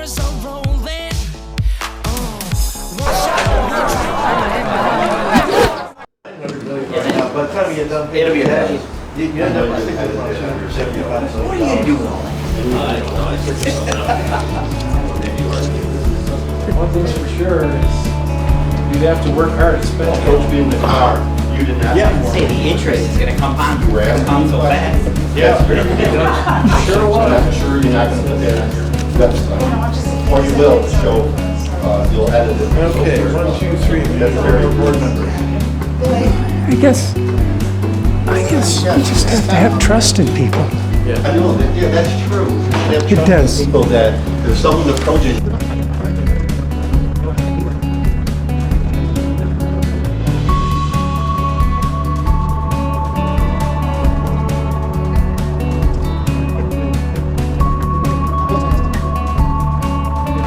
cameras are rolling. By the time you get done, it'll be a happy. You end up with 75. What are you doing? One thing's for sure is you'd have to work hard to spend. Coach being in the car, you didn't have to. Say the interest is gonna compound, come so fast. Yeah. Sure was. I'm sure you're not gonna put that on your website. Or you will, so you'll edit it. Okay, 1, 2, 3. That's very board member. I guess you just have to have trust in people. I know, yeah, that's true. You should have trust does. in people that if someone approaches.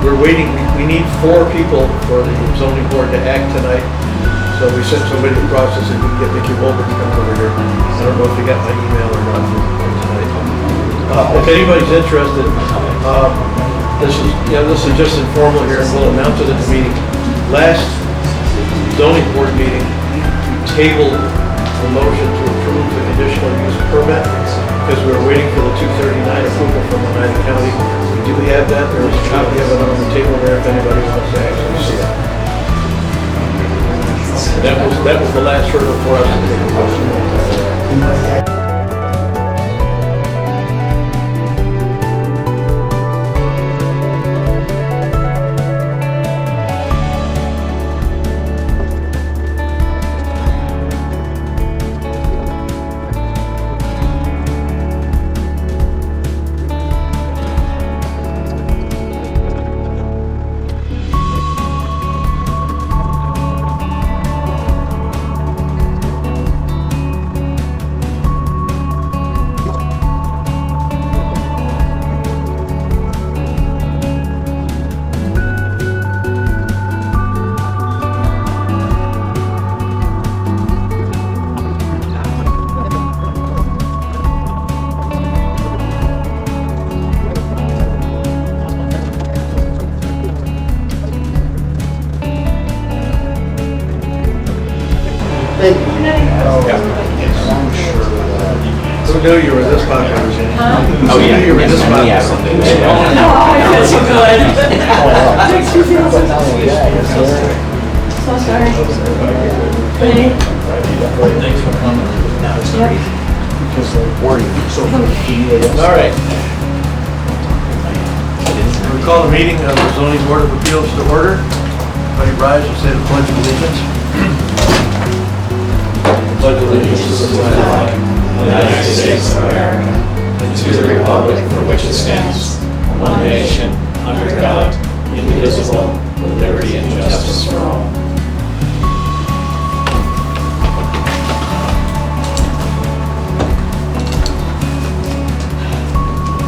We're waiting, we need 4 people for the zoning board to act tonight. So we sent somebody to process it, we can get Mickey Wolbert to come over here. I don't know if you got my email or not for tonight. If anybody's interested, this is just informal here, and we'll announce it at the meeting. Last zoning board meeting, we tabled the motion to approve the conditional use permit because we were waiting for the 239 approval from Oneida County. We do have that. There is a copy of it on the table there if anybody wants to actually see it. That was the last hurdle for us to take a motion. Thank you. Who knew you were this popular, Jenny? Oh, yeah. Who knew you were this popular? I feel so good. So sorry. Thanks for coming. All right. We call the meeting of the Zoning Board of Appeals to order. Everybody rise and say the Pledge of Allegiance. Pledge allegiance to the flag of the United States of America, and to the republic for which it stands, one nation, under God, indivisible, with liberty and justice for all.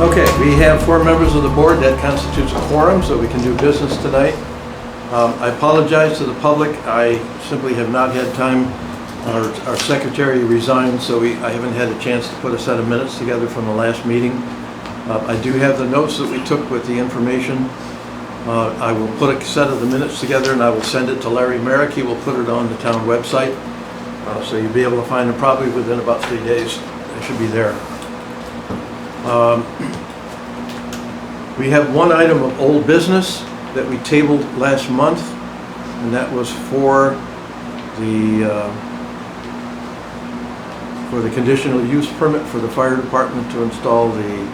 Okay, we have 4 members of the board. That constitutes a quorum, so we can do business tonight. I apologize to the public. I simply have not had time. Our secretary resigned, so I haven't had a chance to put a set of minutes together from the last meeting. I do have the notes that we took with the information. I will put a set of the minutes together and I will send it to Larry Merrick. He will put it on the town website. So you'll be able to find them probably within about 3 days. They should be there. We have one item of old business that we tabled last month, and that was for the conditional use permit for the fire department to install the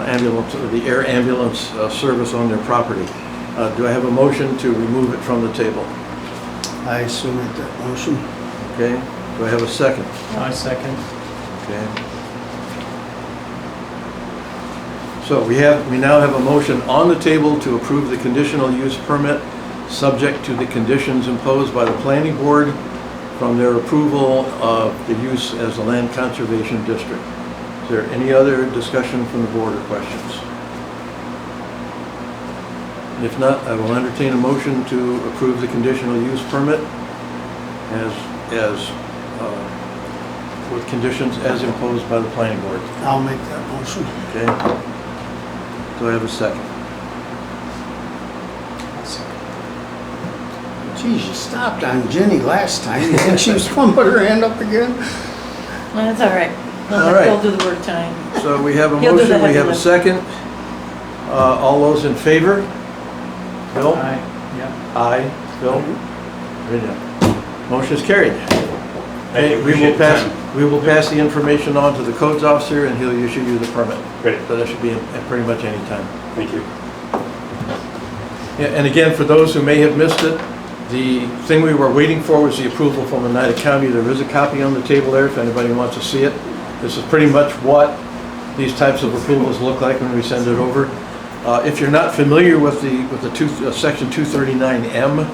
ambulance, or the air ambulance service on their property. Do I have a motion to remove it from the table? I so make that motion. Okay. Do I have a second? I second. Okay. So we now have a motion on the table to approve the conditional use permit subject to the conditions imposed by the planning board from their approval of the use as a land conservation district. Is there any other discussion from the board or questions? If not, I will entertain a motion to approve the conditional use permit with conditions as imposed by the planning board. I'll make that motion. Okay. Do I have a second? Geez, you stopped on Jenny last time. You think she was going to put her hand up again? Well, that's all right. All right. He'll do the work tonight. So we have a He'll do the motion, we have a heavy second. All those in favor? Bill? Aye, yeah. Aye. Bill? Rita. Motion is carried. Okay, we will pass the information on to the codes officer and he'll issue you the permit. Great. So that should be at pretty much any time. Thank you. Yeah, and again, for those who may have missed it, the thing we were waiting for was the approval from Oneida County. There is a copy on the table there if anybody wants to see it. This is pretty much what these types of approvals look like when we send it over. If you're not familiar with section 239M,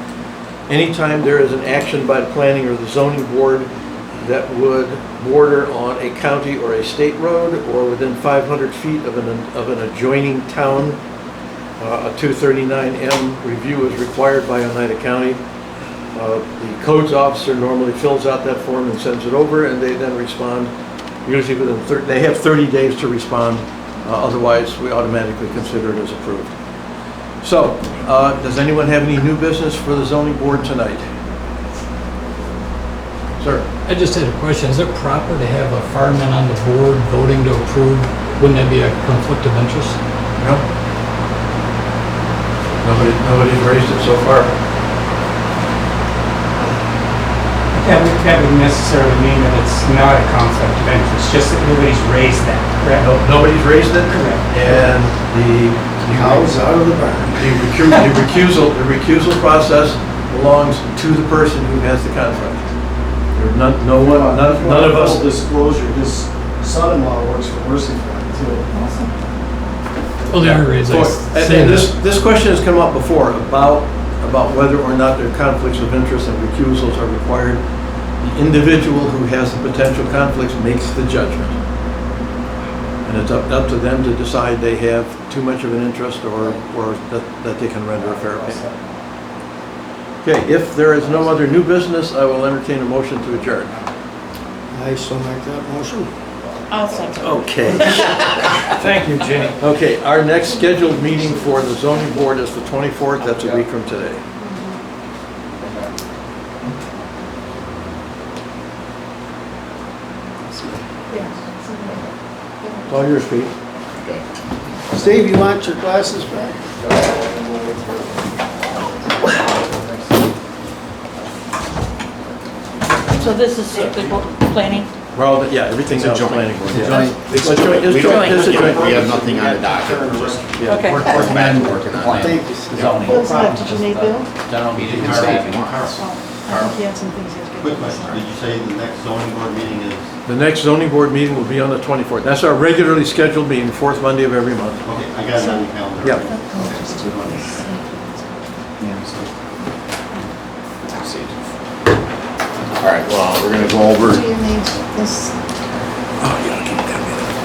anytime there is an action by the planning or the zoning board that would border on a county or a state road or within 500 feet of an adjoining town, a 239M review is required by Oneida County. The codes officer normally fills out that form and sends it over, and they then respond. Usually within they have 30 days to respond. Otherwise, we automatically consider it as approved. So, does anyone have any new business for the zoning board tonight? Sir? I just had a question. Is it proper to have a fireman on the board voting to approve? Wouldn't that be a conflict of interest? No. Nobody's raised it so far. That would necessarily mean that it's not a conflict of interest, just that nobody's raised that, correct? Nobody's raised it? Correct. And the Cows out of the barn. the recusal process belongs to the person who has the conflict. There's none of us. Full disclosure, his son-in-law works for Mercy Fund too. Well, the only reason I say And this, this question has come up before about whether or not there are conflicts of interest and recusals are required. The individual who has the potential conflicts makes the judgment. And it's up to them to decide they have too much of an interest or that they can render a fair opinion. Okay, if there is no other new business, I will entertain a motion to adjourn. I shall make that motion. I'll second. Okay. Thank you, Jenny. Okay, our next scheduled meeting for the zoning board is the 24th. That's a week from today. It's all yours, Pete. Steve, you want your glasses back? So this is the planning? Well, yeah, everything else planning board. Yeah. It's It's joint. We We have nothing on the docket, we're just Okay. working on Thank it. you. Zoning. What's that, did you need Bill? General meeting, Carl, if you want. I think he had some things he was Quick going to question, did you say the next zoning board meeting is, The next zoning board meeting will be on the 24th. That's our regularly scheduled meeting, fourth Monday of every month. okay, I got it on the calendar. Yeah. All right, well, we're gonna go over, Do you need this?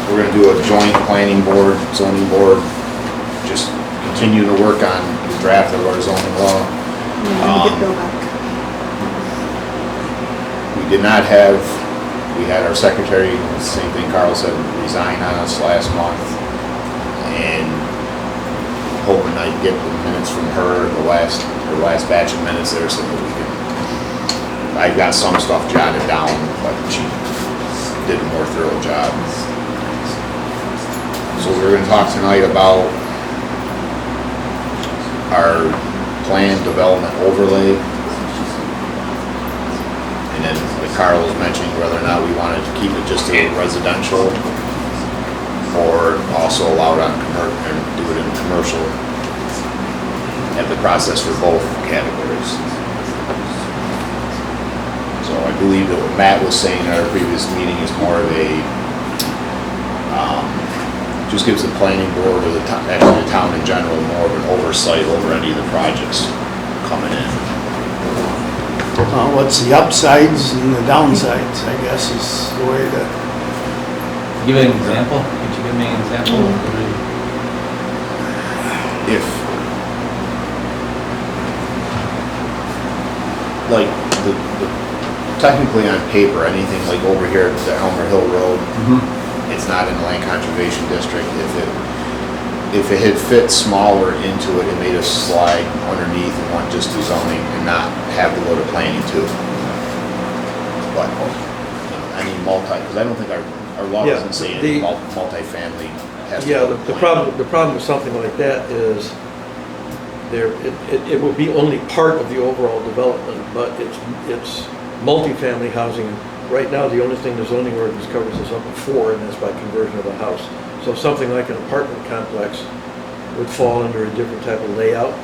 we're gonna do a joint planning board, zoning board, just continue to work on the draft of our zoning law. We did not have, we had our secretary, same thing Carl said, resign on us last month. And hoping I'd get the minutes from her, her last batch of minutes there so that we can, I got some stuff jotted down, but she did a more thorough job. So we're gonna talk tonight about our planned development overlay. And then like Carl was mentioning whether or not we wanted to keep it just a residential or also allow it on and do it in commercial. Have the process for both categories. So I believe that what Matt was saying at our previous meeting is more of a, just gives the planning board or actually the town in general more of an oversight over any of the projects coming in. What's the upsides and the downsides, I guess, is the way to... Give an example, could you give me an example? If, like, technically on paper, anything like over here at the Elmer Hill Road, it's not in the land conservation district. if it had fit smaller into it, it made us slide underneath and want just do zoning and not have to go to planning too. But, I mean, because I don't think our law Yeah, doesn't say the- anything multifamily has to Yeah, go to the planning. problem with something like that is it will be only part of the overall development, but it's multifamily housing. Right now, the only thing the zoning ordinance covers is up to 4, and that's by conversion of a house. So something like an apartment complex would fall under a different type of layout.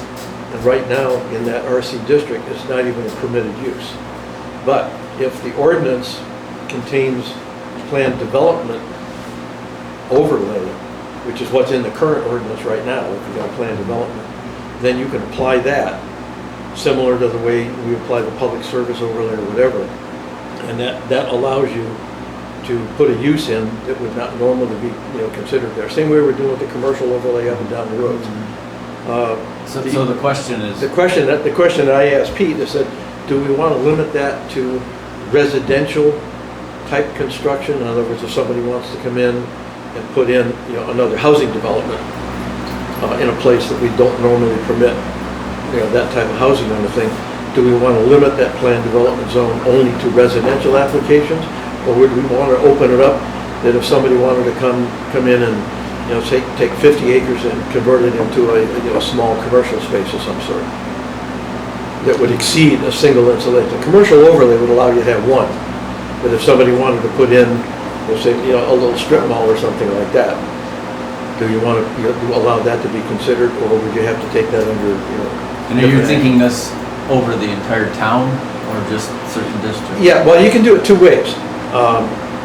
And right now, in that RC district, it's not even a permitted use. But if the ordinance contains planned development overlay, which is what's in the current ordinance right now, if you've got planned development, then you can apply that, similar to the way we apply the public service overlay or whatever. And that allows you to put a use in that would not normally be, considered there. Same way we're doing with the commercial overlay up and down the roads. So the question is, The question that I asked Pete, I said, do we want to limit that to residential type construction? In other words, if somebody wants to come in and put in, another housing development in a place that we don't normally permit, that type of housing on the thing, do we want to limit that planned development zone only to residential applications? Or would we want to open it up that if somebody wanted to come in and, take 50 acres and convert it into a small commercial space of some sort that would exceed a single installation? The commercial overlay would allow you to have one, but if somebody wanted to put in, say, a little strip mall or something like that, do you want to allow that to be considered, or would you have to take that under, and are you thinking this over the entire town or just certain districts? Yeah, well, you can do it 2 ways.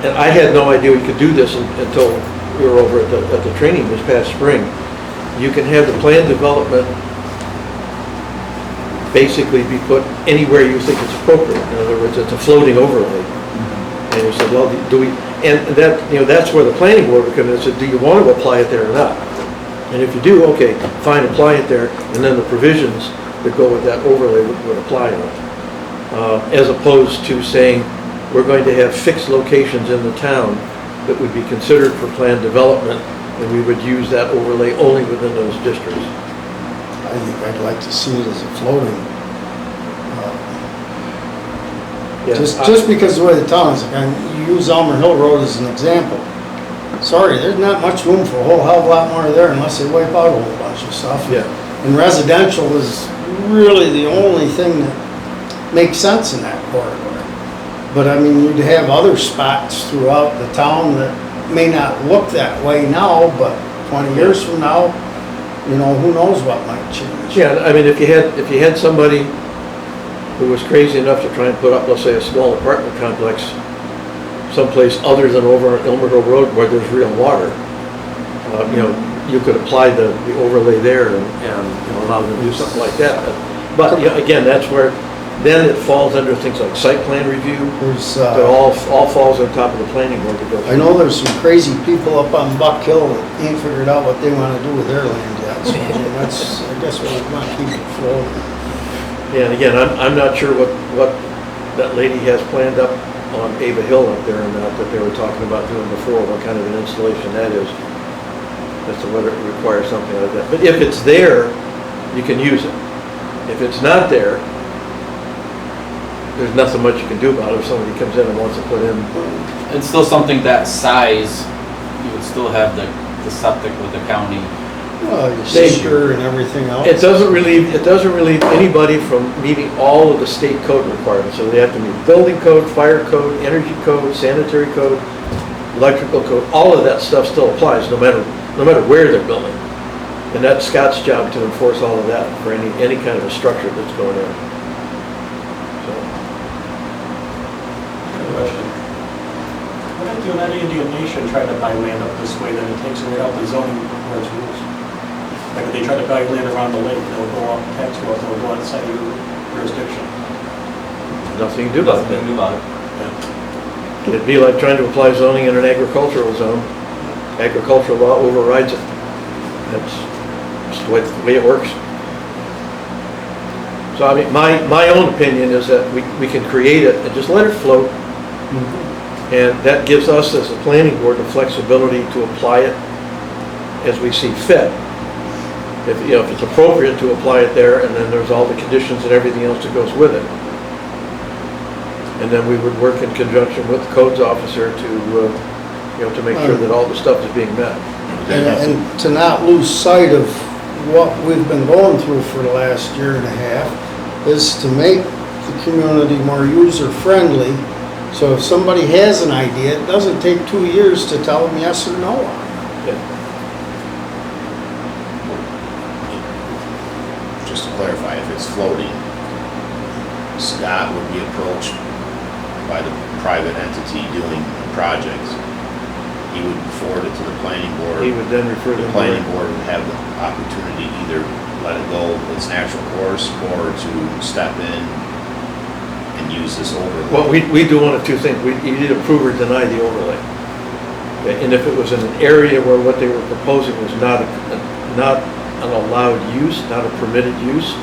And I had no idea we could do this until we were over at the training this past spring. You can have the planned development basically be put anywhere you think it's appropriate. In other words, it's a floating overlay. And you said, well, do we, and that, that's where the planning board would come in and say, do you want to apply it there or not? And if you do, okay, fine, apply it there, and then the provisions that go with that overlay would apply on it. As opposed to saying, we're going to have fixed locations in the town that would be considered for planned development, and we would use that overlay only within those districts. I think I'd like to see it as a floating. Yeah, Just because the way the town is, and you use Elmer Hill Road as an example. Sorry, there's not much room for a whole hell of a lot more there unless they wipe out a whole bunch of stuff. Yeah. And residential is really the only thing that makes sense in that corridor. But I mean, you'd have other spots throughout the town that may not look that way now, but 20 years from now, who knows what might change. Yeah, I mean, if you had somebody who was crazy enough to try and put up, let's say, a small apartment complex someplace other than over on Elmer Hill Road where there's real water, you could apply the overlay there and allow them to do something like that. But again, that's where then it falls under things like site plan review. That all falls on top of the planning board to go through. I know there's some crazy people up on Buck Hill that ain't figured out what they want to do with their land yet. So that's, I guess, what we want to keep it floating. Yeah, and again, I'm not sure what that lady has planned up on Ava Hill up there and that they were talking about doing before, what kind of an installation that is, as to whether it requires something like that. But if it's there, you can use it. If it's not there, there's nothing much you can do about it if somebody comes in and wants to put in. It's still something that size, you would still have the septic with the county. Well, your seeker and everything else. It doesn't relieve anybody from meeting all of the state code requirements. So they have to meet building code, fire code, energy code, sanitary code, electrical code. All of that stuff still applies no matter where they're building. And that's Scott's job to enforce all of that for any kind of a structure that's going in. What if the Oneida Nation tried to buy land up this way, then it takes away out the zoning board's rules? Like if they try to buy land around the lake, they'll go off tax laws, they'll go outside your jurisdiction. Nothing you can do about Nothing it. to do about it. It'd be like trying to apply zoning in an agricultural zone. Agricultural law overrides it. That's just the way it works. So I mean, my own opinion is that we can create it and just let it float. And that gives us as a planning board the flexibility to apply it as we see fit. if, you know, if it's appropriate to apply it there, and then there's all the conditions and everything else that goes with it. And then we would work in conjunction with the codes officer to, you know, to make sure that all the stuff is being met. And to not lose sight of what we've been going through for the last year and a half is to make the community more user-friendly. So if somebody has an idea, it doesn't take 2 years to tell them yes or no on it. Yeah. Just to clarify, if it's floating, Scott would be approached by the private entity doing the project. He would forward it to the planning board. He would then refer The them. planning board would have the opportunity to either let it go its natural course or to step in and use this overlay. Well, we do one of two things. We either approve or deny the overlay. Okay, and if it was in an area where what they were proposing was not an allowed use, not a permitted use,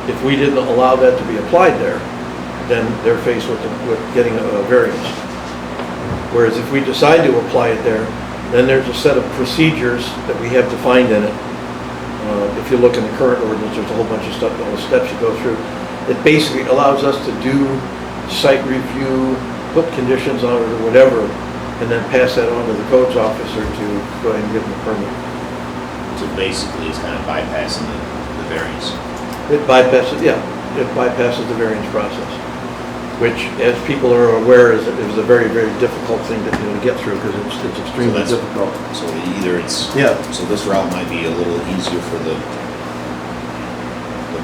if we didn't allow that to be applied there, then they're faced with getting a variance. Whereas if we decide to apply it there, then there's a set of procedures that we have defined in it. If you look in the current ordinance, there's a whole bunch of stuff, all the steps you go through. It basically allows us to do site review, put conditions on it or whatever, and then pass that on to the codes officer to go ahead and give them a permit. So basically, it's kind of bypassing the variance. It bypasses, yeah, it bypasses the variance process, which, as people are aware, is a very, very difficult thing to get through because it's extremely difficult. So either it's, Yeah. so this route might be a little easier for the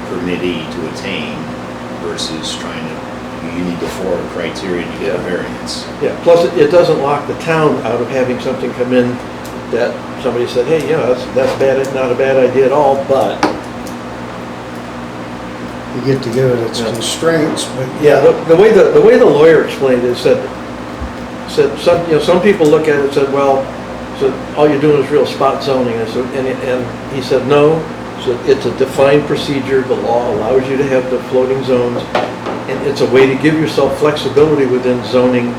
permittee to attain versus trying to, you need the 4 criteria to get a variance. Yeah, plus it doesn't lock the town out of having something come in that somebody said, hey, yeah, that's bad, not a bad idea at all, but. You get to give it its constraints, but Yeah, the way the lawyer explained it said some people look at it and said, well, so all you're doing is real spot zoning, and he said no, so it's a defined procedure. The law allows you to have the floating zones, and it's a way to give yourself flexibility within zoning,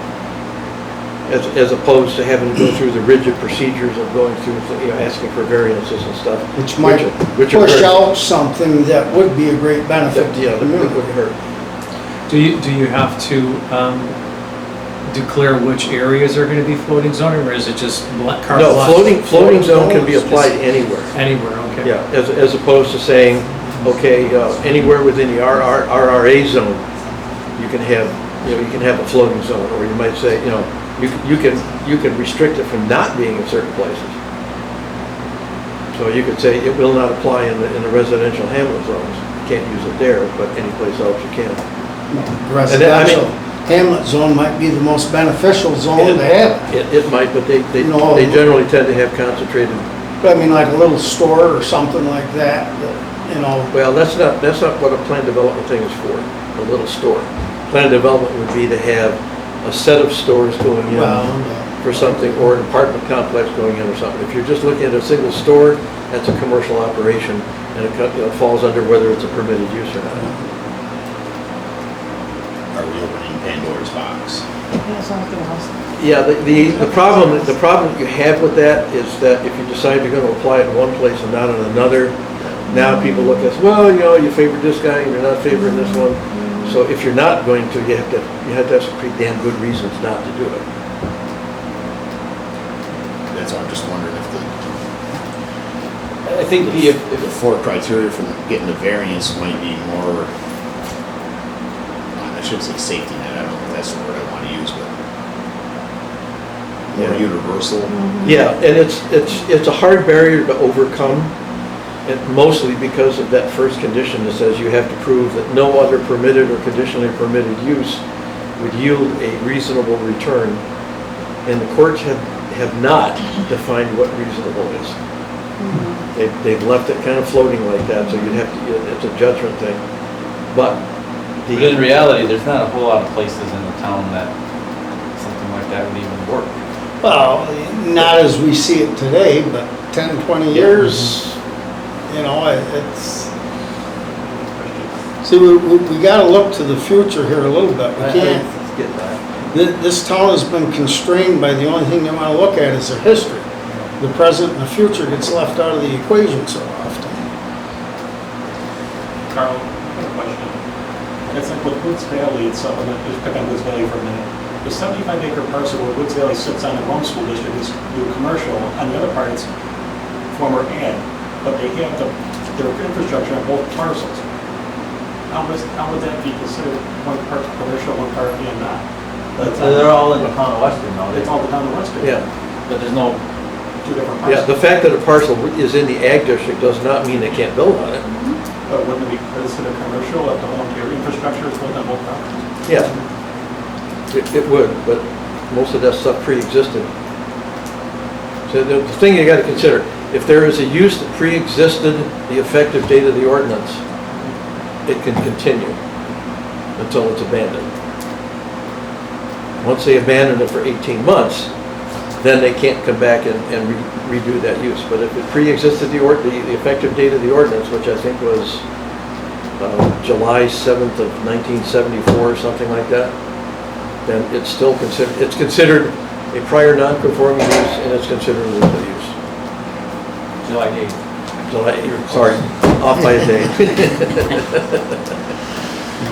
as opposed to having to go through the rigid procedures of going through, asking for variances and stuff, which might which push out something that would be a great benefit to the that community. would hurt. Do you have to declare which areas are going to be floating zoning, or is it just carte No, blanche? floating zone can be applied anywhere. Anywhere, okay. Yeah, as opposed to saying, okay, anywhere within the RRA zone, you can have a floating zone, or you might say, you can restrict it from not being in certain places. So you could say it will not apply in the residential hamlet zones. You can't use it there, but any place else you can. Residential hamlet zone might be the most beneficial zone to have. It might, but they No. generally tend to have concentrated. But I mean, like a little store or something like that, Well, that's not what a plan development thing is for. A little store. Plan development would be to have a set of stores going in for something, or an apartment complex going in or something. If you're just looking at a single store, that's a commercial operation, and it falls under whether it's a permitted use or not. Are we opening Pandoras Box? Yeah, something else. Yeah, the problem you have with that is that if you decide you're going to apply it in one place and not in another, now people look at, well, you favor this guy and you're not favoring this one. So if you're not going to, you have to have some pretty damn good reasons not to do it. That's why I'm just wondering if I think the 4 criteria for getting the variance might be more, I shouldn't say safety net, I don't know if that's the word I want to use, but more universal. Yeah, and it's a hard barrier to overcome, and mostly because of that first condition that says you have to prove that no other permitted or conditionally permitted use would yield a reasonable return, and the courts have not defined what reasonable is. They've left it kind of floating like that, so you'd have to, it's a judgment thing. But in reality, there's not a whole lot of places in the town that something like that would even work. well, not as we see it today, but 10, 20 years, it's... See, we gotta look to the future here a little bit. We can't... Let's get that. This town has been constrained by the only thing they want to look at is their history. The present and the future gets left out of the equation so often. Carl, I have a question. It's like with Woods Valley itself, I'm going to just pick on Woods Valley for a minute. The 75-acre parcel where Woods Valley sits on the Rome School District is new commercial. On the other part, it's former ag, but they have their infrastructure on both parcels. How would that be considered one part commercial, one part and not? They're all in the town of Western now. It's all the town of Western. Yeah. But there's no, Two different Yeah, parcels. the fact that a parcel is in the ag district does not mean they can't build on it. But wouldn't it be considered commercial if the whole entire infrastructure is built on both properties? Yeah, it would, but most of that stuff pre-existed. So the thing you gotta consider, if there is a use that pre-existed the effective date of the ordinance, it can continue until it's abandoned. Once they abandon it for 18 months, then they can't come back and redo that use. But if it pre-existed the effective date of the ordinance, which I think was July 7th of 1974 or something like that, then it's still considered a prior non-conforming use, and it's considered a legal use. July 8th. Sorry, off by a day.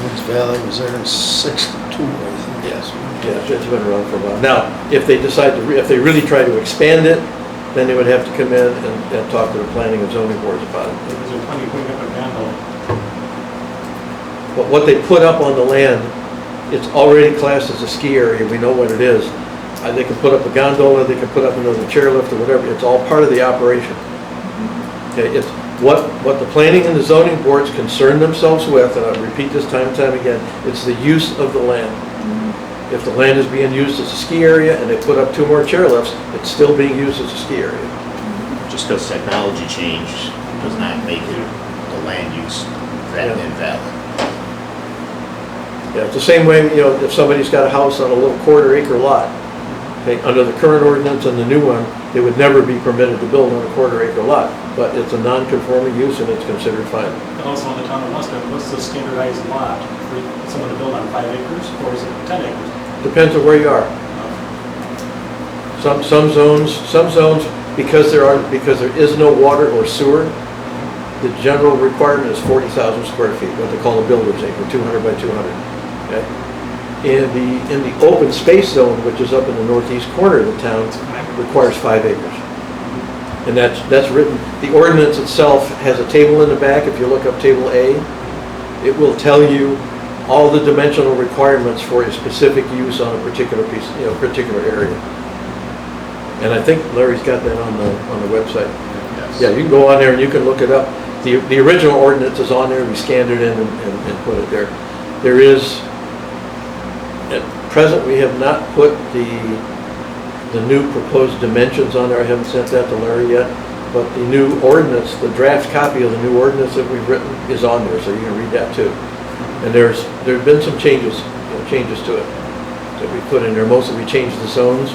Woods Valley was there in 62, I think. Yes, yeah, it's been around for a while. Now, if they decide if they really try to expand it, then they would have to come in and talk to the planning and zoning boards about it. Is there plenty putting up a gondola? But what they put up on the land, it's already classed as a ski area, we know what it is. They can put up a gondola, they can put up another chairlift or whatever, it's all part of the operation. Okay, it's what the planning and the zoning boards concern themselves with, and I'll repeat this time and time again, it's the use of the land. If the land is being used as a ski area and they put up 2 more chairlifts, it's still being used as a ski area. Just because technology changed does not make the land use invalid. Yeah, it's the same way, if somebody's got a house on a little quarter-acre lot, okay, under the current ordinance and the new one, they would never be permitted to build on a quarter-acre lot, but it's a non-conforming use and it's considered fine. And also in the town of Western, what's the standardized lot for someone to build on 5 acres, or is it 10 acres? Depends on where you are. Some zones, because there is no water or sewer, the general requirement is 40,000 square feet, what they call a builder's acre, 200 by 200. Okay? In the open space zone, which is up in the northeast corner of the town, requires 5 acres. And that's written, the ordinance itself has a table in the back. If you look up table A, it will tell you all the dimensional requirements for a specific use on a particular piece, particular area. And I think Larry's got that on the website. Yes. Yeah, you can go on there and you can look it up. The original ordinance is on there. We scanned it in and put it there. There is, at present, we have not put the new proposed dimensions on there. I haven't sent that to Larry yet. But the new ordinance, the draft copy of the new ordinance that we've written is on there, so you can read that too. And there's been some changes to it that we put in there. Mostly we changed the zones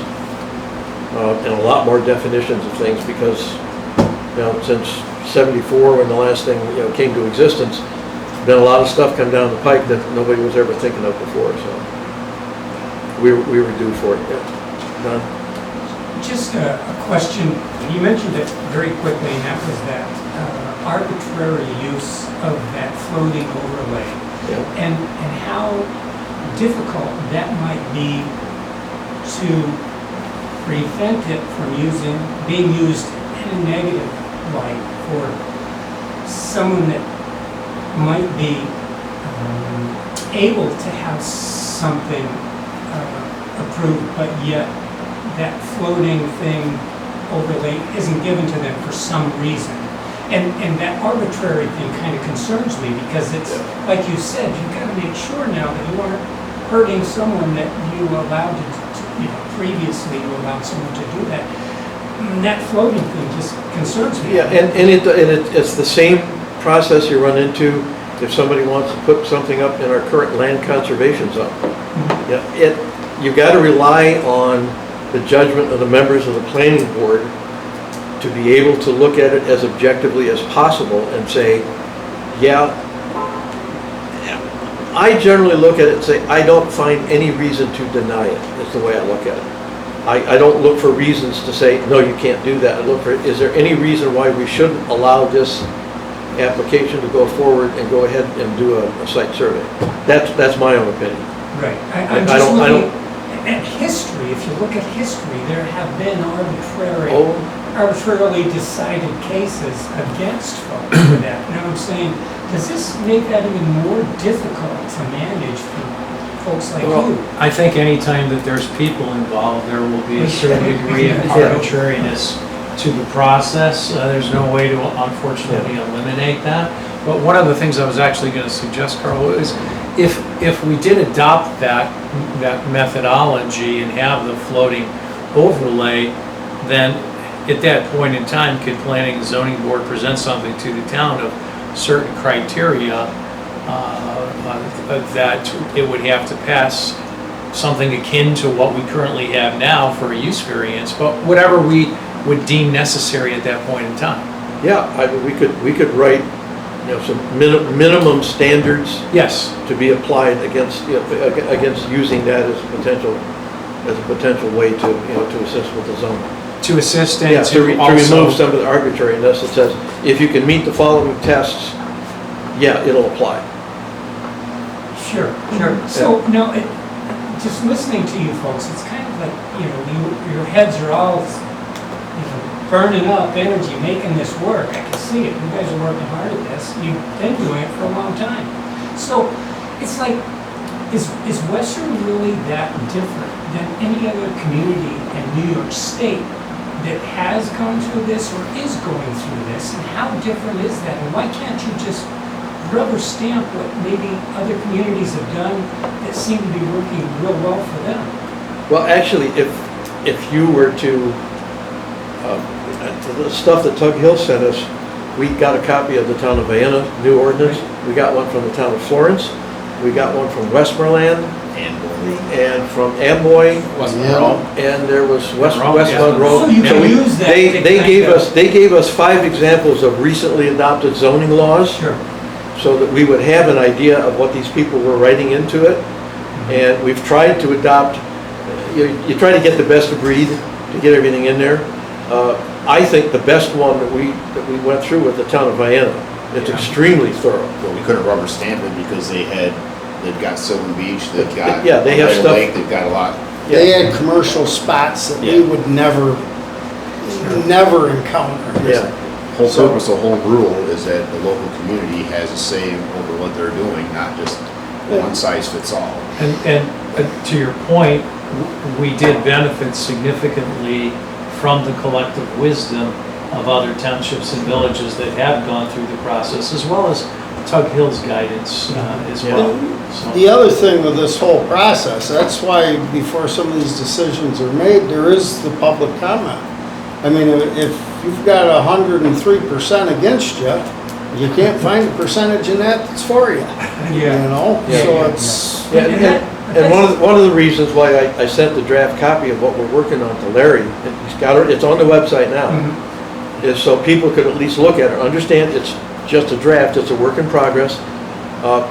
and a lot more definitions of things because since '74 when the last thing came to existence, been a lot of stuff come down the pike that nobody was ever thinking of before. So we were due for it. Yeah. Don? Just a question. You mentioned it very quickly, and that was that arbitrary use of that floating overlay. Yeah. And how difficult that might be to prevent it from being used in a negative light for someone that might be able to have something approved, but yet that floating thing overlay isn't given to them for some reason. And that arbitrary thing kind of concerns me because it's, like you said, you've got to make sure now that you aren't hurting someone that you allowed previously you allowed someone to do that. And that floating thing just concerns me. Yeah, and it's the same process you run into if somebody wants to put something up in our current land conservation zone. Mm-hmm. Yeah, you've got to rely on the judgment of the members of the planning board to be able to look at it as objectively as possible and say, I generally look at it and say, I don't find any reason to deny it, is the way I look at it. I don't look for reasons to say, no, you can't do that. I look for, is there any reason why we shouldn't allow this application to go forward and go ahead and do a site survey. That's my own opinion. Right. I I'm just don't- I looking at history. If you look at history, there have been arbitrarily decided cases against folks for that. Now I'm saying, does this make that even more difficult to manage for folks like Well, you? I think anytime that there's people involved, there will be a certain degree of arbitrariness to the process. There's no way to unfortunately eliminate that. But one of the things I was actually going to suggest, Carl, is if we did adopt that methodology and have the floating overlay, then at that point in time, could planning and zoning board present something to the town of certain criteria that it would have to pass something akin to what we currently have now for a use variance, but whatever we would deem necessary at that point in time. Yeah, we could write, some minimum standards Yes. to be applied against using that as a potential way to, to assist with the zoning. To assist Yeah, and to to remove also, some of the arbitrariness that says, if you can meet the following tests, yeah, it'll apply. Sure. So, no, just listening to you folks, it's kind of like, your heads are all, burning up energy, making this work. I can see it. You guys are working hard at this. You've been doing it for a long time. So, it's like, is Western really that different than any other community in New York State that has gone through this or is going through this? And how different is that? And why can't you just rubber stamp what maybe other communities have done that seem to be working real well for them? Well, actually, if you were to, the stuff that Tug Hill sent us, we got a copy of the town of Vienna, new ordinance. We got one from the town of Florence. We got one from Westmoreland. And from Amboy. And there was West Monroe. So you can use that. They gave us 5 examples of recently adopted zoning laws. Sure. So that we would have an idea of what these people were writing into it. And we've tried to adopt, you try to get the best of breed to get everything in there. I think the best one that we went through with the town of Vienna. It's extremely thorough. Well, we couldn't rubber stamp it because they've got Sylvan Beach, they've got Yeah, they have Oneida stuff. Lake, they've got a lot. They had commercial spots that we would never encounter. Yeah. Whole purpose of home rule is that the local community has a say over what they're doing, not just one size fits all. and to your point, we did benefit significantly from the collective wisdom of other townships and villages that have gone through the process, as well as Tug Hill's guidance as well. So- The other thing with this whole process, that's why before some of these decisions are made, there is the public comment. I mean, if you've got 103% against you, you can't find a percentage in that that's for you. Yeah. So it's, And one of the reasons why I sent the draft copy of what we're working on to Larry, it's on the website now, is so people could at least look at it, understand it's just a draft, it's a work in progress.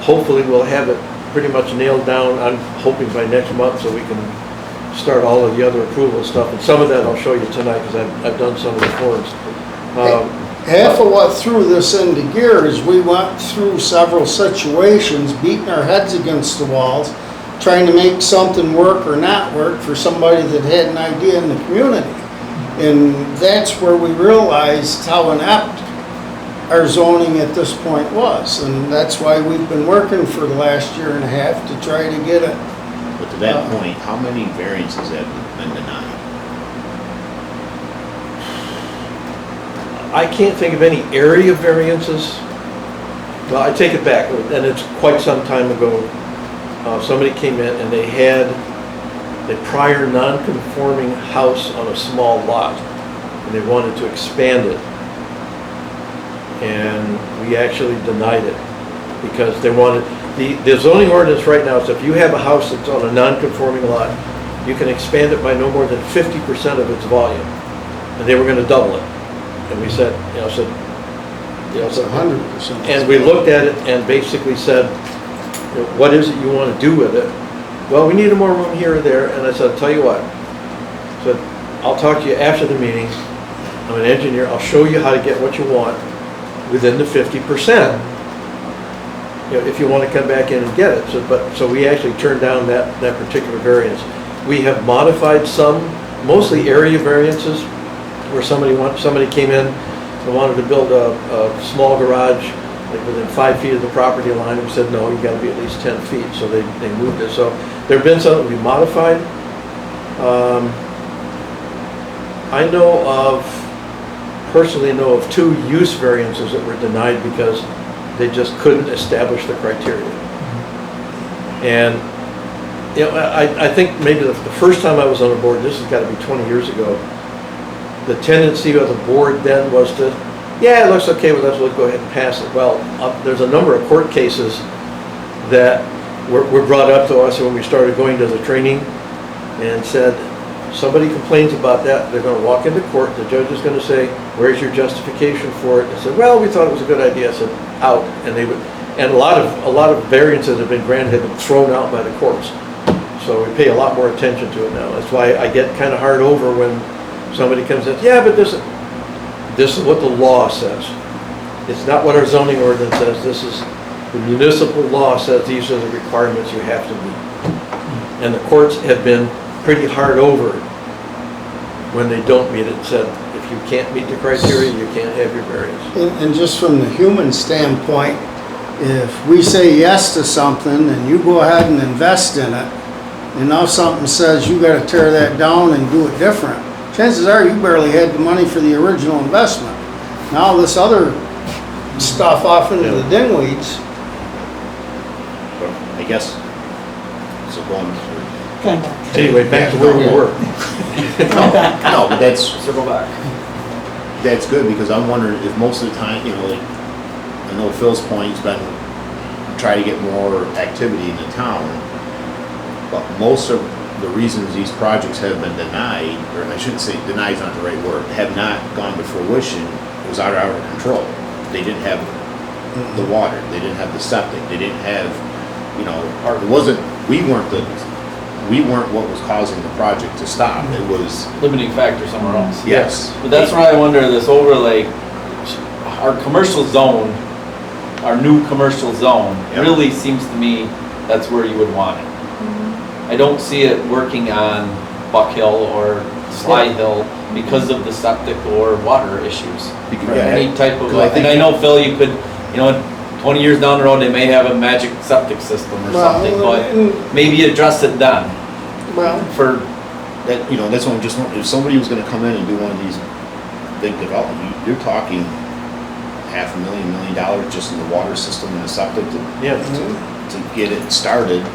Hopefully we'll have it pretty much nailed down, I'm hoping by next month, so we can start all of the other approval stuff. And some of that I'll show you tonight, because I've done some of the forms. half of what threw this into gear is we went through several situations, beating our heads against the walls, trying to make something work or not work for somebody that had an idea in the community. And that's where we realized how inept our zoning at this point was. And that's why we've been working for the last year and a half to try to get it. But to that point, how many variances have been denied? I can't think of any area variances. Well, I take it back, and it's quite some time ago. Somebody came in and they had a prior non-conforming house on a small lot, and they wanted to expand it. And we actually denied it because they wanted, the zoning ordinance right now is if you have a house that's on a non-conforming lot, you can expand it by no more than 50% of its volume. And they were going to double it. And we said, It's 100%. and we looked at it and basically said, what is it you want to do with it? Well, we need more room here or there. And I said, I'll tell you what. I said, I'll talk to you after the meeting. I'm an engineer. I'll show you how to get what you want. within the 50%. You know, if you want to come back in and get it. So we actually turned down that particular variance. We have modified some, mostly area variances, where somebody came in and wanted to build a small garage like within 5 feet of the property line, and said, no, you got to be at least 10 feet. So they moved it. So there have been some that we modified. I personally know of 2 use variances that were denied because they just couldn't establish the criteria. And you know, I think maybe the first time I was on the board, this has got to be 20 years ago, the tendency of the board then was to, yeah, it looks okay with us, we'll go ahead and pass it. Well, there's a number of court cases that were brought up to us when we started going to the training, and said, somebody complains about that, they're going to walk into court, the judge is going to say, where's your justification for it? And said, well, we thought it was a good idea. I said, out. And they would, and a lot of variances have been granted, have been thrown out by the courts. So we pay a lot more attention to it now. That's why I get kind of hard over when somebody comes in, yeah, but this is what the law says. It's not what our zoning ordinance says. This is, the municipal law says these are the requirements you have to meet. And the courts have been pretty hard over when they don't meet it, and said, if you can't meet the criteria, you can't have your variance. And just from the human standpoint, if we say yes to something and you go ahead and invest in it, and now something says you gotta tear that down and do it different, chances are you barely had the money for the original investment. Now this other stuff off into the dingweeds. I guess, so going through. Anyway, back to where we were. No, but that's, Circle back. that's good, because I'm wondering if most of the time, you know, like, I know Phil's point's been try to get more activity in the town, but most of the reasons these projects have been denied, or I shouldn't say denied is not the right word, have not gone to fruition, it was out of our control. They didn't have the water, they didn't have the septic, they didn't have, you know, it wasn't, we weren't what was causing the project to stop. It was Limiting factor somewhere else. yes. But that's why I wonder, this overlay, our commercial zone, our new commercial zone, Yep. really seems to me that's where you would want it. I don't see it working on Buck Hill or Sly Hill because of the septic or water issues. Or any type of, and I know, Phil, you could, you know, 20 years down the road, they may have a magic septic system or something, but maybe address it then. Well, For, That, you know, that's what I'm just wondering, if somebody was gonna come in and do one of these big developments, you're talking $500,000, $1 million just in the water system and the septic to get it started.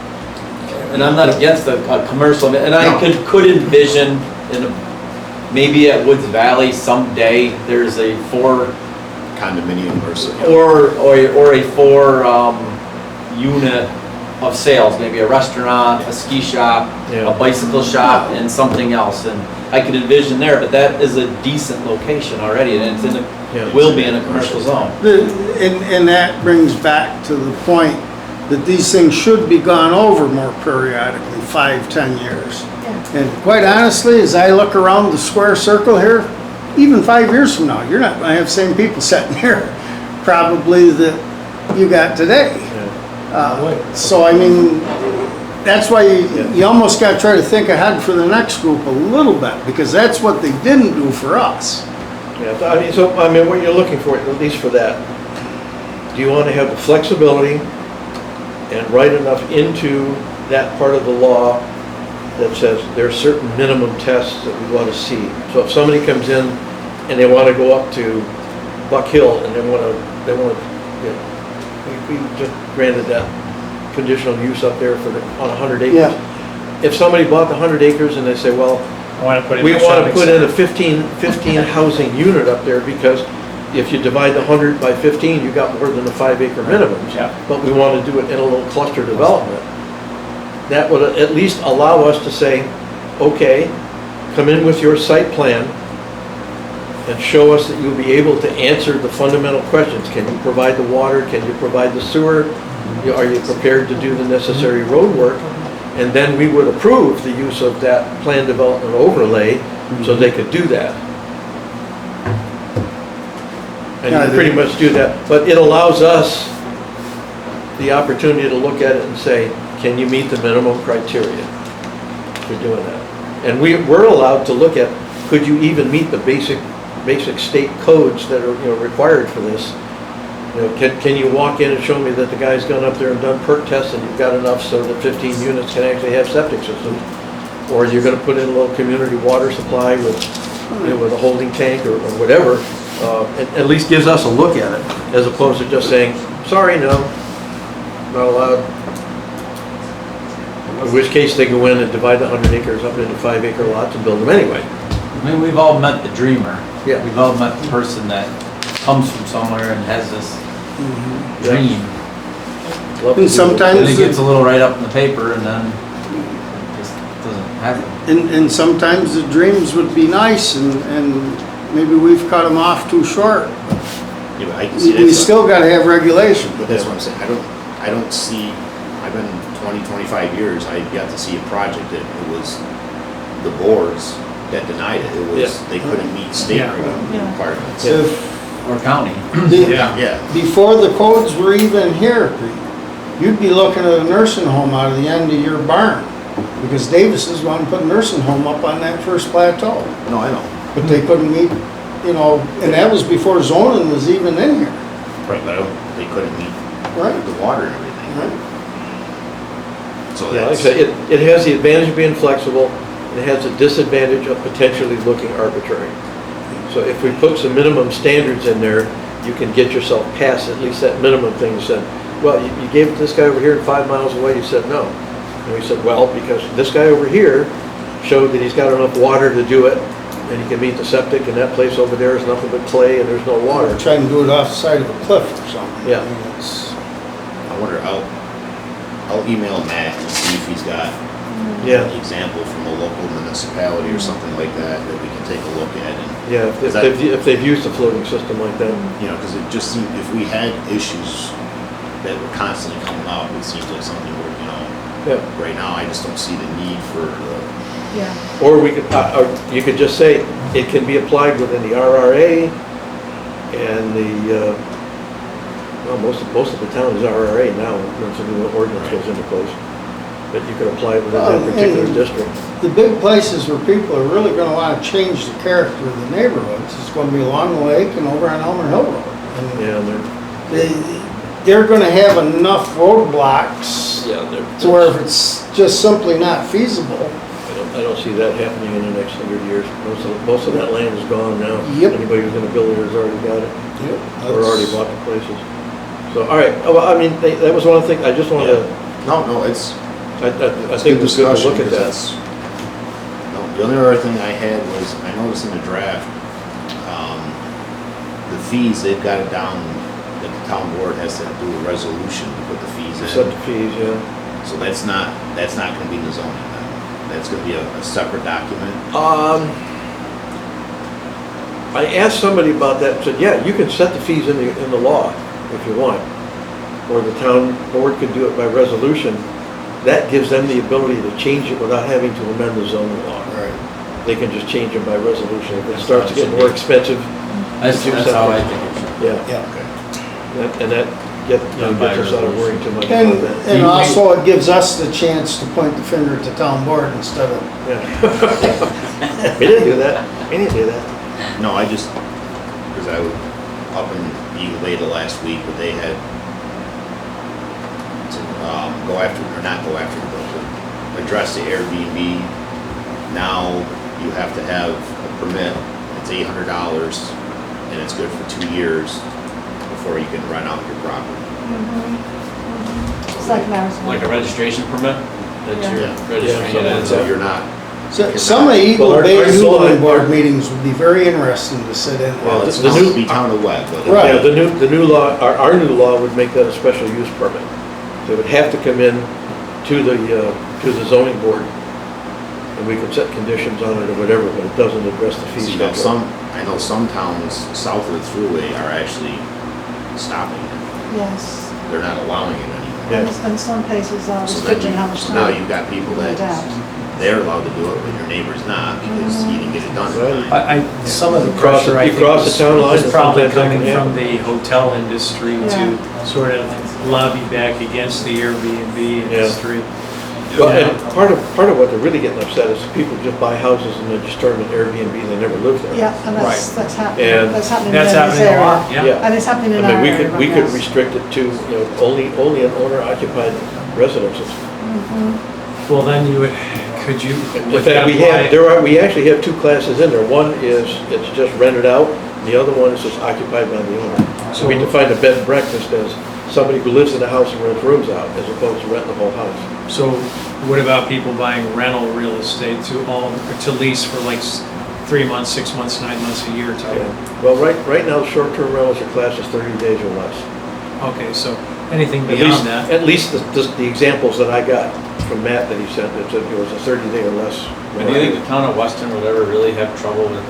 and I'm not against a commercial, and I could envision maybe at Woods Valley someday, there's a Condominium or so. or a 4 unit of sales, maybe a restaurant, a ski shop, Yeah. a bicycle shop, and something else. And I could envision there, but that is a decent location already, and it's in will be in a commercial zone. And that brings back to the point that these things should be gone over more periodically, 5-10 years. And quite honestly, as I look around the square circle here, even 5 years from now, you're not gonna have the same people sitting here probably that you got today. So I mean, that's why you almost gotta try to think ahead for the next group a little bit, because that's what they didn't do for us. Yeah, I mean, what you're looking for, at least for that, do you want to have the flexibility and write enough into that part of the law that says there are certain minimum tests that we want to see? So if somebody comes in and they want to go up to Buck Hill and they want to, you know, we just granted that conditional use up there for on 100 acres. Yeah. If somebody bought the 100 acres and they say, well, we want to put in a 15 housing unit up there, because if you divide the 100 by 15, you got more than the 5 acre minimums. Yeah. But we want to do it in a little cluster development. That would at least allow us to say, okay, come in with your site plan and show us that you'll be able to answer the fundamental questions. Can you provide the water? Can you provide the sewer? Are you prepared to do the necessary road work? And then we would approve the use of that plan development overlay so they could do that. And Yeah, you pretty much do that, but it allows us the opportunity to look at it and say, can you meet the minimum criteria for doing that? And we're allowed to look at, could you even meet the basic state codes that are, required for this? Can you walk in and show me that the guy's gone up there and done perk tests and you've got enough so that 15 units can actually have septic systems? Or you're gonna put in a little community water supply with, with a holding tank or whatever, it at least gives us a look at it, as opposed to just saying, sorry, no, not allowed. In which case they go in and divide the 100 acres up into 5-acre lots and build them anyway. I mean, we've all met the dreamer. Yeah. We've all met the person that comes from somewhere and has this dream. Love to And do it. sometimes- And it gets a little write up in the paper and then it just doesn't happen. And sometimes the dreams would be nice and maybe we've cut them off too short. Yeah, but I can see We that's still gotta have regulation. But that's what I'm saying, I don't see, I've been 25 years, I got to see a project that it was the boards that denied it. It was, they couldn't meet state Yeah. requirements. Or county. Yeah. Before the codes were even here, you'd be looking at a nursing home out of the end of your barn. Because Davis's wanted to put a nursing home up on that first plateau. No, I know. But they couldn't meet, and that was before zoning was even in here. Right, but they couldn't meet Right. the water and everything. Right. So Yeah, like I that's, said, it has the advantage of being flexible, and it has the disadvantage of potentially looking arbitrary. So if we put some minimum standards in there, you can get yourself past at least that minimum thing. You said, well, you gave it to this guy over here 5 miles away, you said no. And we said, well, because this guy over here showed that he's got enough water to do it, and he can meet the septic, and that place over there is nothing but clay and there's no water. Or try and do it off the side of a cliff or something. Yeah. I mean, it's- I wonder, I'll email Matt and see if he's got Yeah, an example from a local municipality or something like that we can take a look at. And, yeah, if they've used a floating system like that. because it just seemed, if we had issues that were constantly coming up, it seems like something where, Yeah. right now, I just don't see the need for Yeah. Or we could, or you could just say, it can be applied within the RRA and the, well, most of the town is RRA now, once a new ordinance goes into place. But you could apply it within that particular and- district. The big places where people are really gonna wanna change the character of the neighborhoods is gonna be along the lake and over on Elmer Hill Road. And Yeah, and they're gonna have enough roadblocks to where if it's just simply not feasible, I don't see that happening in the next 100 years. Most of that land is gone now. Yep. Anybody who's gonna build there has already got it, or that's- already bought the places. So, all right, well, I mean, that was one thing, I just wanted to, no, it's I think it was good to look at that. No, the only other thing I had was, I noticed in the draft, the fees, they've got it down, that the town board has to do a resolution to put the fees in. Set the fees, yeah. So that's not gonna be in the zoning then. That's gonna be a separate document. I asked somebody about that and said, yeah, you can set the fees in the law if you want. Or the town board could do it by resolution. That gives them the ability to change it without having to amend the zoning law. Right. They can just change it by resolution. If it starts to get more expensive. That's how I think it should. Yeah, Yeah. and that gets us out of worrying too much about And, that. and also it gives us the chance to point the finger at the town board instead of, Yeah. We didn't do that. We didn't do that. No, I just, because I was up in Eagle Bay the last week, but they had to go after, or not go after, but to address the Air B&B. Now you have to have a permit, it's $800, and it's good for 2 years before you can rent out your property. It's like marijuana. Like a registration permit that you're Yeah. registering Yeah, it as. So you're not, some of Eagle Well, our Bay's new law- zoning board meetings would be very interesting to sit in. well, it's the supposed new- to be town of Webb, but. Right. Yeah, the new law, our new law would make that a special use permit. They would have to come in to the zoning board, and we could set conditions on it or whatever, but it doesn't address the fee See, now schedule. I know some towns south of the thruway are actually stopping it. Yes. They're not allowing it anymore. Yeah. And some places are So then restricting how much so now time. you've got people No that doubt. they're allowed to do it, but your neighbor's not, because he didn't get it done in time. Some of the Cross the- pressure, I you think, cross the town line, was and probably sometimes that coming can from the hotel industry Yeah. to sort of lobby back against the Airbnb industry. Well, and part of what they're really getting upset is people just buy houses and then just turn them Airbnb, they never live there. Yeah, and that's happening. And That's happening in That's this happening a area. lot, yeah. And it's happening in I our mean, area. we could yes. restrict it to, only an owner-occupied residences. Well, then you would, could you? In would fact, that apply- we actually have two classes in there. One is, it's just rented out, and the other one is just occupied by the owner. So we define a bed and breakfast as somebody who lives in the house and rents rooms out, as opposed to renting the whole house. So what about people buying rental real estate to lease for like 3 months, 6 months, 9 months, a year type? Well, right now, short-term rentals are classed as 30 days or less. Okay, so anything At least, beyond that? at least the examples that I got from Matt that he sent, it was a 30-day or less. Do you think the town of Weston would ever really have trouble with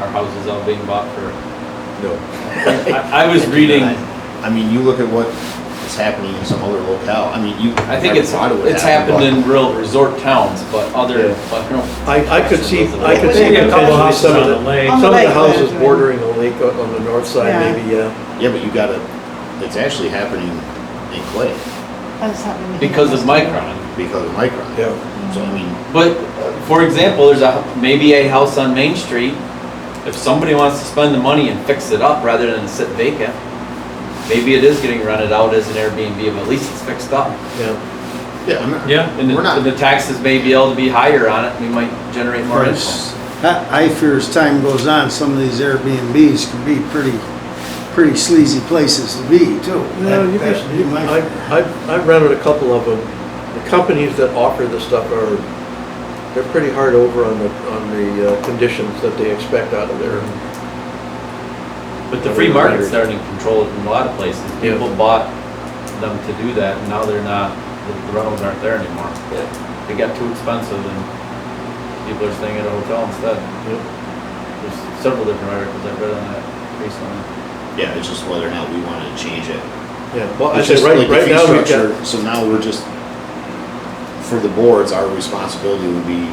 our houses all being bought for? No. I was reading, I mean, you look at what is happening in some other locale, I mean, I think it's happened in real resort towns, but other, Yeah. but no. I could see Maybe a couple potentially houses some of on the, the lake. On some of the lake, houses right. bordering the lake on the north side, Yeah. maybe, yeah. Yeah, but you gotta, it's actually happening in Clay And it's happening. Because of Micron. because of Micron. Yeah. So, I mean, But, for example, there's maybe a house on Main Street, if somebody wants to spend the money and fix it up rather than sit vacant, maybe it is getting rented out as an Airbnb, but at least it's fixed up. Yeah. yeah, I'm not, Yeah. And We're not- the taxes may be able to be higher on it, we might generate more income. I fear as time goes on, some of these Airbnbs can be pretty sleazy places to be too. That'd be my fear. I've rented a couple of them. The companies that offer this stuff they're pretty hard over on the conditions that they expect out of their. But the free market's starting to control it in a lot of places. Yeah. People bought them to do that, and now they're not, the rentals aren't there anymore. They got too expensive, and people are staying at a hotel instead. Yep. There's several different articles I've read on that recently. yeah, it's just whether or not we wanted to change it. Yeah, well, I It's said, just right like the right fee now, we've structure, got, so now we're just, for the boards, our responsibility would be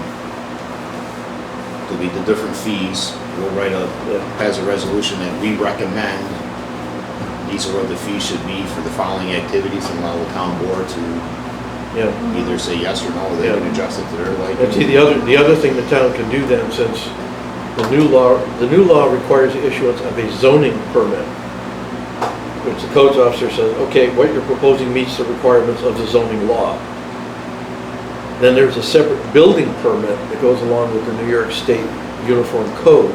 the different fees. We'll write as a resolution that we recommend these are what the fees should be for the following activities, and allow the town board to yeah. either say yes or no, or they can adjust it to their And liking. see, the other thing the town can do then, since the new law requires the issuance of a zoning permit, which the codes officer says, okay, what you're proposing meets the requirements of the zoning law. Then there's a separate building permit that goes along with the New York State Uniform Code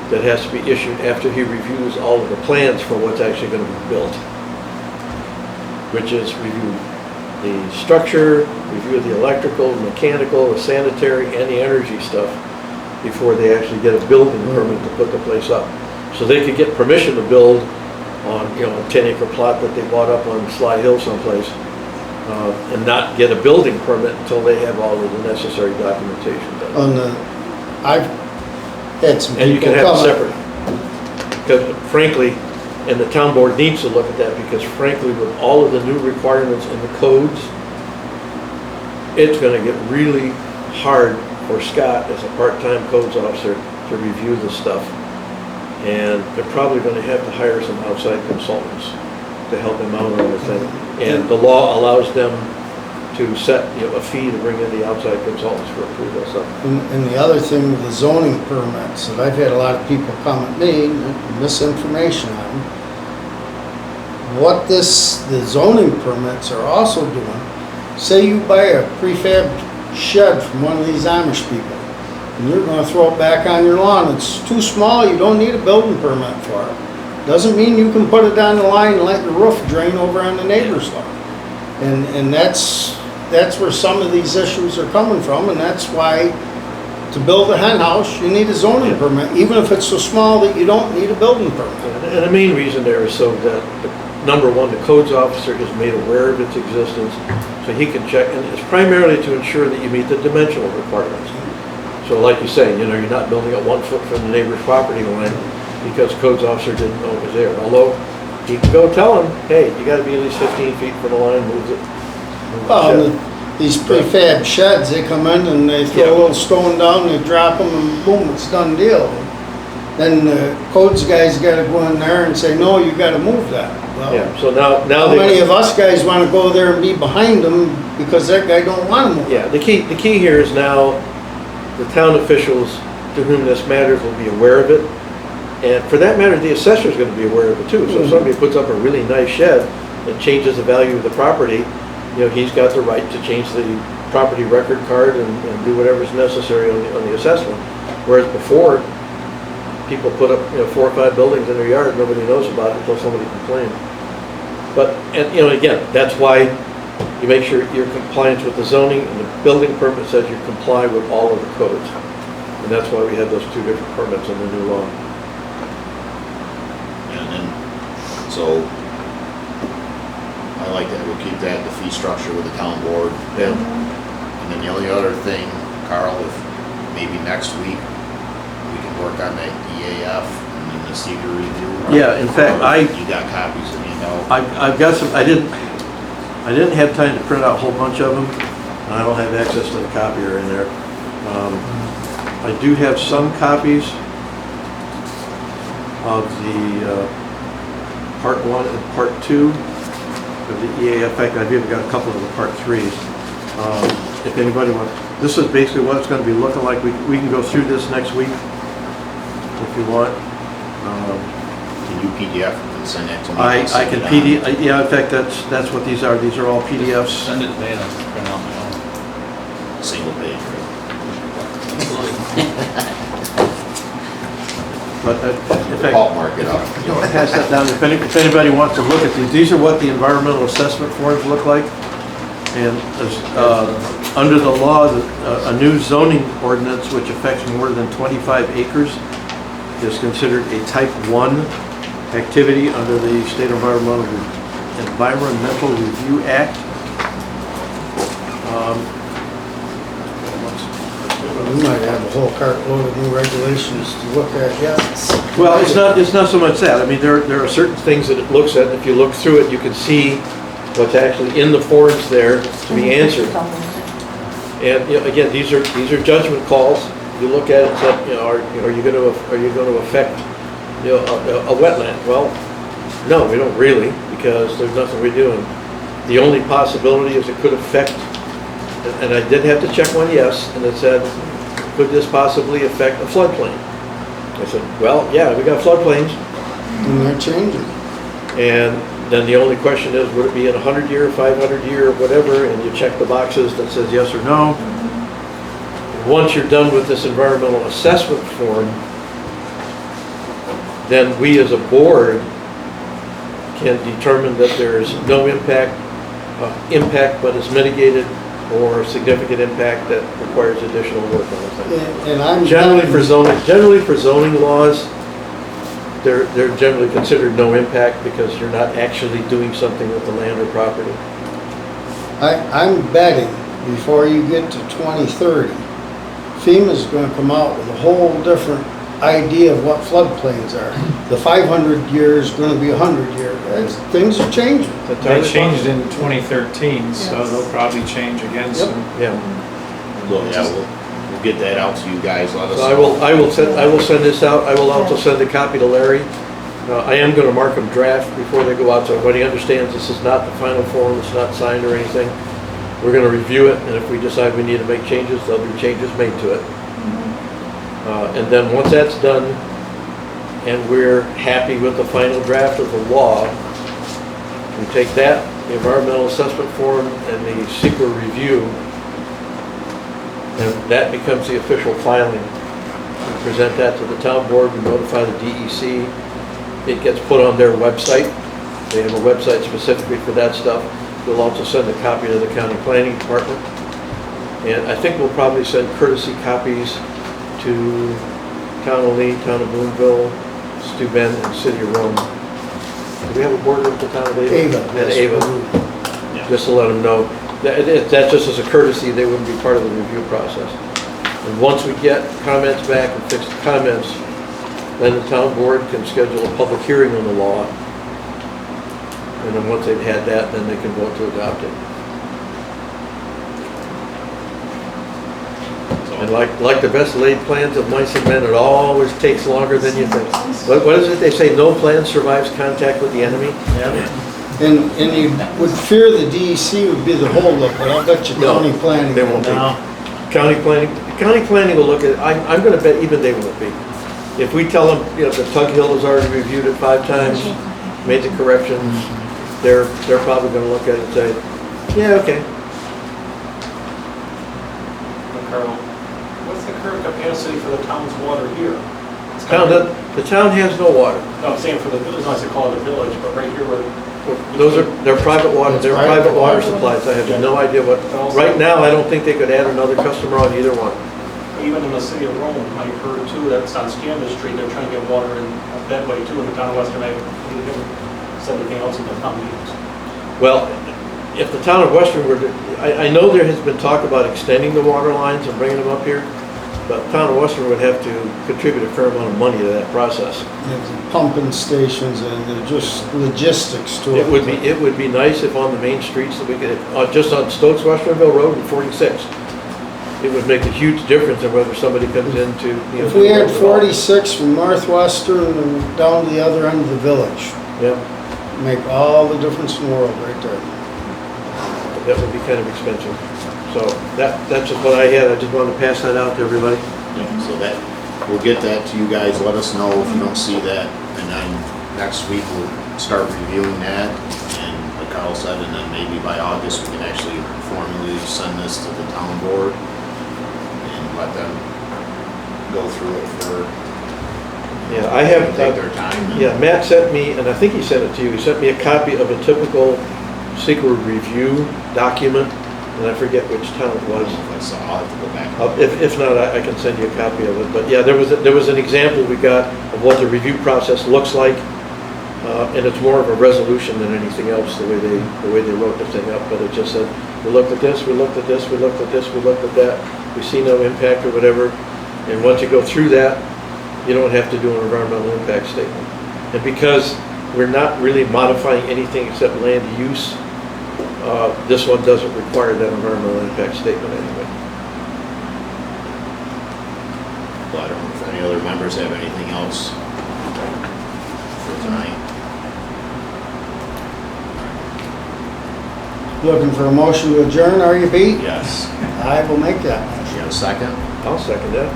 that has to be issued after he reviews all of the plans for what's actually going to be built, which is review the structure, review the electrical, mechanical, the sanitary, and the energy stuff before they actually get a building permit to put the place up. So they could get permission to build on, a 10-acre plot that they bought up on Sly Hill someplace, and not get a building permit until they have all of the necessary documentation done. I've had some And you people can have it come. separate. Because frankly, and the town board needs to look at that, because frankly, with all of the new requirements in the codes, it's gonna get really hard for Scott as a part-time codes officer to review this stuff. And they're probably gonna have to hire some outside consultants to help him out on everything. And the law allows them to set, a fee to bring in the outside consultants for approval, so. And the other thing with the zoning permits, that I've had a lot of people come at me, misinformation on, what the zoning permits are also doing, say you buy a prefab shed from one of these Amish people, and you're gonna throw it back on your lawn, it's too small, you don't need a building permit for it. Doesn't mean you can put it on the line and let your roof drain over on the neighbor's lawn. And that's where some of these issues are coming from, and that's why to build a hen house, you need a zoning permit, even if it's so small that you don't need a building permit. And the main reason there is so that, number one, the codes officer is made aware of its existence, so he can check, and it's primarily to ensure that you meet the dimensional requirements. So like you say, you're not building it 1 foot from the neighbor's property line because codes officer didn't know it was there. Although, he can go tell him, hey, you gotta be at least 15 feet from the line, move it. Well, these prefab sheds, they come in and they throw Yeah. a little stone down, they drop them, and boom, it's done deal. Then the codes guys gotta go in there and say, no, you gotta move that. Well, Yeah, so now how many they, of us guys wanna go there and be behind them because that guy don't wanna move? yeah, the key here is now the town officials to whom this matters will be aware of it. And for that matter, the assessor's gonna be aware of it too. So if somebody puts up a really nice shed that changes the value of the property, you know, he's got the right to change the property record card and do whatever's necessary on the assessment. Whereas before, people put up, you know, 4 or 5 buildings in their yard, nobody knows about it until somebody complains. But, and, you know, again, that's why you make sure you're compliant with the zoning, and the building permit says you comply with all of the codes. And that's why we have those 2 different permits in the new law. And then, so, I like that, we'll keep that, the fee structure with the town board. Yeah. And then the only other thing, Carl, if maybe next week, we can work on that EAF and then the SEQR review. Yeah, in fact, You got copies of I've got some, I didn't have time to print out a whole bunch of them. And I don't have access to the copier in there. I do have some copies of the part 1 and part 2 of the EAF. In fact, I've even got a couple of the part 3s. If anybody wants, this is basically what it's going to be looking like. We can go through this next week if you want. Can you PDF and send that to me? I can PDF, yeah, in fact, that's what these are. These are all PDFs. Send it to me and I'll print out my own. Single page, right? But in fact, I'll mark it up. pass that down. If anybody wants to look at these are what the environmental assessment forms look like. And under the law, a new zoning ordinance which affects more than 25 acres is considered a type 1 activity under the State Environmental Review Act. We might have a whole cartload of new regulations to look at, yes. Well, it's not so much that. I mean, there are certain things that it looks at. If you look through it, you can see what's actually in the forms there to be answered. And you know, again, these are judgment calls. You look at it and say, you know, are you going to affect, you know, a wetland? Well, no, we don't really, because there's nothing we're doing. The only possibility is it could affect, and I did have to check one yes, and it said, could this possibly affect a floodplain? I said, well, yeah, we got floodplains. And they're changing. And then the only question is, would it be in 100-year, 500-year, whatever, and you check the boxes that says yes or no. Once you're done with this environmental assessment form, then we as a board can determine that there's no impact but is mitigated, or significant impact that requires additional work on the thing. And I'm Generally for zoning laws, they're generally considered no impact because you're not actually doing something with the land or property. I'm betting before you get to 2030, FEMA's going to come out with a whole different idea of what floodplains are. The 500 year is going to be 100 year. Things are changing. They changed in 2013, so they'll probably change again soon. Yeah. Well, yeah, we'll get that out to you guys, let us So know. I will send this out. I will also send a copy to Larry. I am going to mark them draft before they go out, so everybody understands this is not the final form, it's not signed or anything. We're going to review it, and if we decide we need to make changes, there'll be changes made to it. And then once that's done, and we're happy with the final draft of the law, we take that, the environmental assessment form, and the SEQR review, and that becomes the official filing. We present that to the town board, we notify the DEC. It gets put on their website. They have a website specifically for that stuff. We'll also send a copy to the county planning department. And I think we'll probably send courtesy copies to Town of Lee, Town of Boonville, Steuben, and City of Rome. Do we have a border with the Town of Ava? And Ava. Just to let them know. That just as a courtesy, they wouldn't be part of the review process. And once we get comments back and fix the comments, then the town board can schedule a public hearing on the law. And then once they've had that, then they can vote to adopt it. And like the best laid plans of mice and men, it always takes longer than you think. What is it they say, no plan survives contact with the enemy? And you would fear the DEC would be the holdup, but I'll bet you No, county planning. they won't be. No. County planning will look at it, I'm gonna bet even they won't be. If we tell them, you know, the Tug Hill has already reviewed it 5 times, made the corrections, they're probably gonna look at it and say, yeah, okay. Carl, what's the current capacity for the town's water here? The town has no water. No, I'm saying for the village, not to call it a village, but right here where. They're private water, they're private water supplies, I have no idea what, right now, I don't think they could add another customer on either one. Even in the city of Rome, I heard too, that's on Scanlon Street, they're trying to get water in that way too, in the town of Western, everything else in the town needs. Well, if the town of Western were to, I know there has been talk about extending the water lines and bringing them up here, but the town of Western would have to contribute a fair amount of money to that process. Pumping stations and just logistics to it. It would be nice if on the main streets that we could, just on Stokes Westernville Road and 46, it would make a huge difference in whether somebody comes into, you know. If we had 46 from Northwestern and down to the other end of the village, Yeah, make all the difference in the world right there. that would be kind of expensive. So that's just what I had, I just wanted to pass that out to everybody. So that, we'll get that to you guys, let us know if you don't see that, and then next week we'll start reviewing that, and like Carl said, and then maybe by August we can actually formally send this to the town board and let them go through it for, Yeah, I have, take their time. yeah, Matt sent me, and I think he sent it to you, he sent me a copy of a typical SEQR review document, and I forget which town it was. I'll have to go back. If not, I can send you a copy of it. But yeah, there was an example we got of what the review process looks like, and it's more of a resolution than anything else, the way they wrote the thing up. But it just said, we looked at this, we looked at this, we looked at this, we looked at that, we see no impact or whatever. And once you go through that, you don't have to do an environmental impact statement. And because we're not really modifying anything except land use, this one doesn't require that environmental impact statement anyway. Well, I don't know if any other members have anything else for tonight. Looking for a motion to adjourn, are you, Pete? Yes. I will make that You motion. have a second? I'll second that.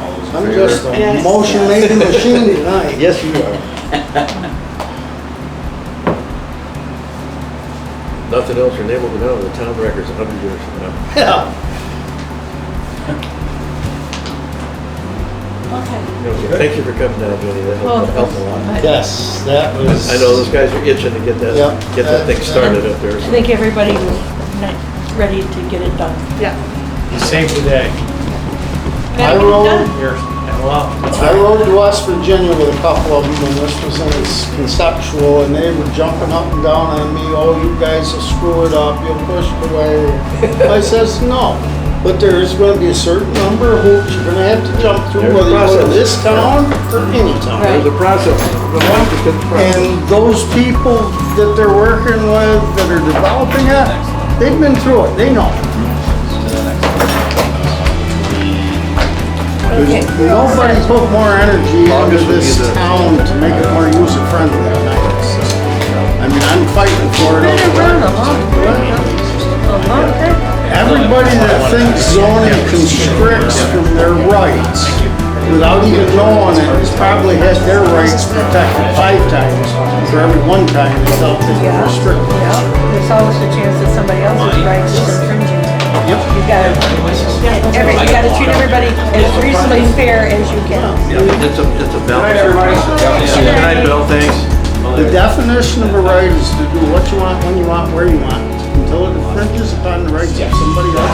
All those in I'm favor? just a motion-making machine tonight. Yes, you are. Nothing else, your name will go down in the town records 100 years from now. Yeah. Okay. Thank you for coming down, Jenny, that helped a lot. Yes, that was. I know those guys are itching to get that thing started up there. I so. think everybody was ready to get it done. Yeah. Same today. I rode, Well, I rode to West Virginia with a couple of them, and this was in its conceptual, and they were jumping up and down on me, oh, you guys will screw it up, you'll push it away. I says, no, but there's gonna be a certain number of hoops you're gonna have to jump through, There's a whether you go to process. this town or any town. There's a process. And those people that they're working with, that are developing it, they've been through it, they know. Okay. Nobody put more energy into this town to make it more user-friendly than I did, so. I mean, I'm fighting for it. Been around a long time. Everybody that thinks zoning constricts from their rights without even knowing it has probably had their rights protected 5 times for every 1 time they felt they were restricted. Yeah, there's always a chance that somebody else's rights is infringing. Yep. You gotta treat everybody as reasonably fair as you can. It's a balance. Good night, Bill, thanks. The definition of a right is to do what you want, when you want, where you want, until it infringes upon the rights of somebody else.